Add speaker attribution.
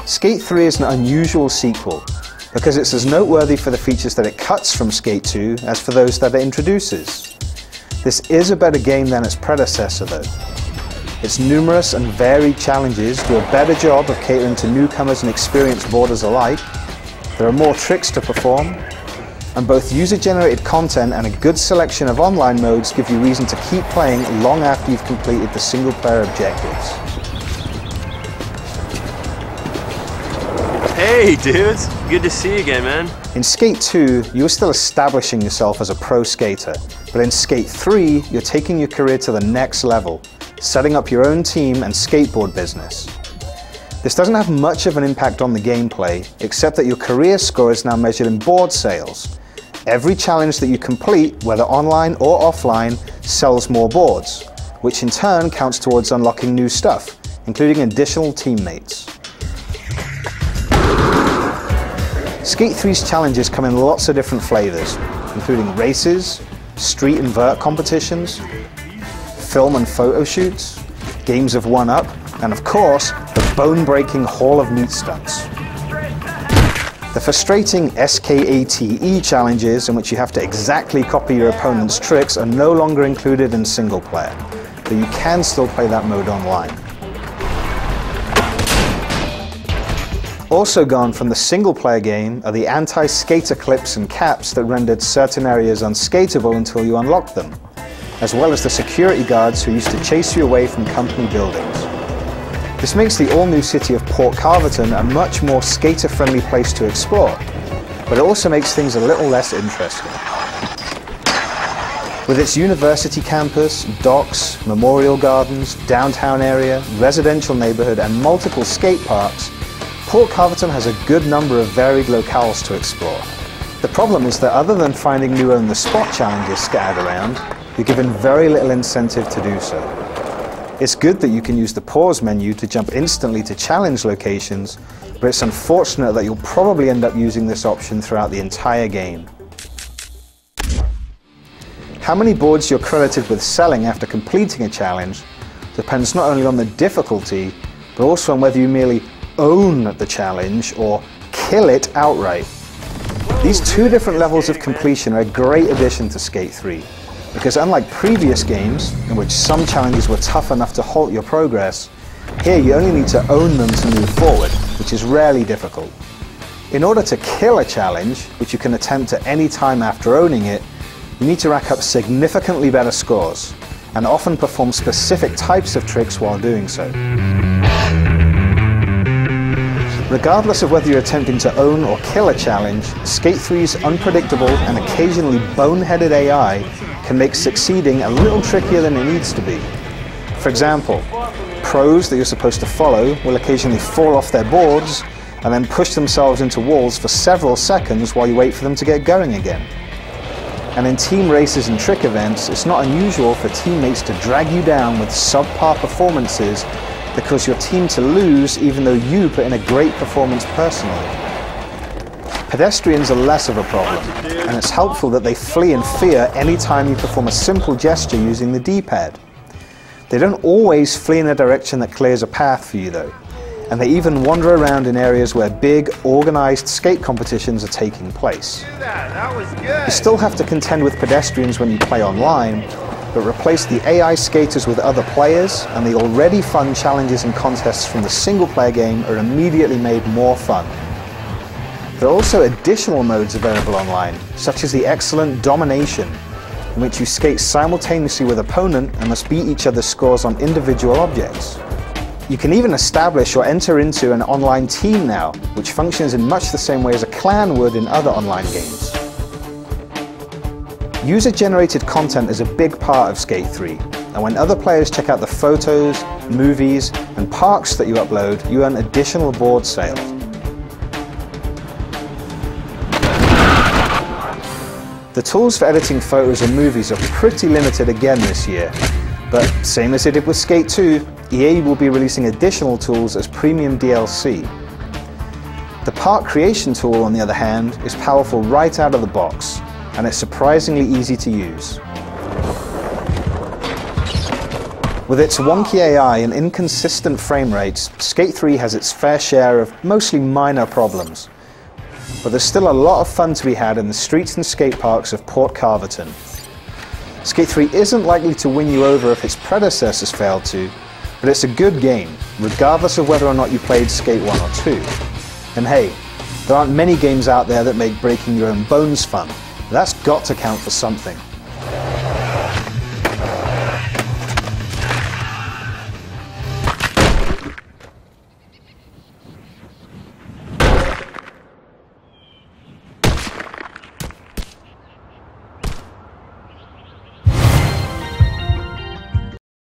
Speaker 1: Skate 3 is an unusual sequel because it's as noteworthy for the features that it cuts from Skate 2 as for those that it introduces. This is a better game than its predecessor though. Its numerous and varied challenges do a better job of catering to newcomers and experienced boarders alike. There are more tricks to perform, and both user-generated content and a good selection of online modes give you reason to keep playing long after you've completed the single-player objectives.
Speaker 2: Hey dudes, good to see you again, man.
Speaker 1: In Skate 2, you were still establishing yourself as a pro skater, but in Skate 3, you're taking your career to the next level, setting up your own team and skateboard business. This doesn't have much of an impact on the gameplay, except that your career score is now measured in board sales. Every challenge that you complete, whether online or offline, sells more boards, which in turn counts towards unlocking new stuff, including additional teammates. Skate 3's challenges come in lots of different flavors, including races, street and vert competitions, film and photo shoots, games of one-up, and of course, the bone-breaking Hall of Meat stunts. The frustrating SKATE challenges in which you have to exactly copy your opponent's tricks are no longer included in single player, but you can still play that mode online. Also gone from the single-player game are the anti-skater clips and caps that rendered certain areas unskateable until you unlocked them, as well as the security guards who used to chase you away from company buildings. This makes the all-new city of Port Carverton a much more skater-friendly place to explore, but it also makes things a little less interesting. With its university campus, docks, memorial gardens, downtown area, residential neighborhood, and multiple skate parks, Port Carverton has a good number of varied locales to explore. The problem is that other than finding new on-the-spot challenges scattered around, you're given very little incentive to do so. It's good that you can use the pause menu to jump instantly to challenge locations, but it's unfortunate that you'll probably end up using this option throughout the entire game. How many boards you're credited with selling after completing a challenge depends not only on the difficulty, but also on whether you merely own the challenge or kill it outright. These two different levels of completion are a great addition to Skate 3, because unlike previous games, in which some challenges were tough enough to halt your progress, here you only need to own them to move forward, which is rarely difficult. In order to kill a challenge, which you can attempt at any time after owning it, you need to rack up significantly better scores, and often perform specific types of tricks while doing so. Regardless of whether you're attempting to own or kill a challenge, Skate 3's unpredictable and occasionally boneheaded AI can make succeeding a little trickier than it needs to be. For example, pros that you're supposed to follow will occasionally fall off their boards and then push themselves into walls for several seconds while you wait for them to get going again. And in team races and trick events, it's not unusual for teammates to drag you down with subpar performances because your team to lose even though you put in a great performance personally. Pedestrians are less of a problem, and it's helpful that they flee in fear anytime you perform a simple gesture using the D-pad. They don't always flee in a direction that clears a path for you though, and they even wander around in areas where big, organized skate competitions are taking place.
Speaker 3: That was good.
Speaker 1: You still have to contend with pedestrians when you play online, but replace the AI skaters with other players, and the already fun challenges and contests from the single-player game are immediately made more fun. There are also additional modes available online, such as the excellent Domination, in which you skate simultaneously with opponent and must beat each other's scores on individual objects. You can even establish or enter into an online team now, which functions in much the same way as a clan would in other online games. User-generated content is a big part of Skate 3, and when other players check out the photos, movies, and parks that you upload, you earn additional board sales. The tools for editing photos and movies are pretty limited again this year, but same as it did with Skate 2, EA will be releasing additional tools as premium DLC. The part creation tool, on the other hand, is powerful right out of the box, and it's surprisingly easy to use. With its wonky AI and inconsistent frame rates, Skate 3 has its fair share of mostly minor problems. But there's still a lot of fun to be had in the streets and skate parks of Port Carverton. Skate 3 isn't likely to win you over if its predecessors failed to, but it's a good game, regardless of whether or not you played Skate 1 or 2. And hey, there aren't many games out there that make breaking your own bones fun. That's got to count for something.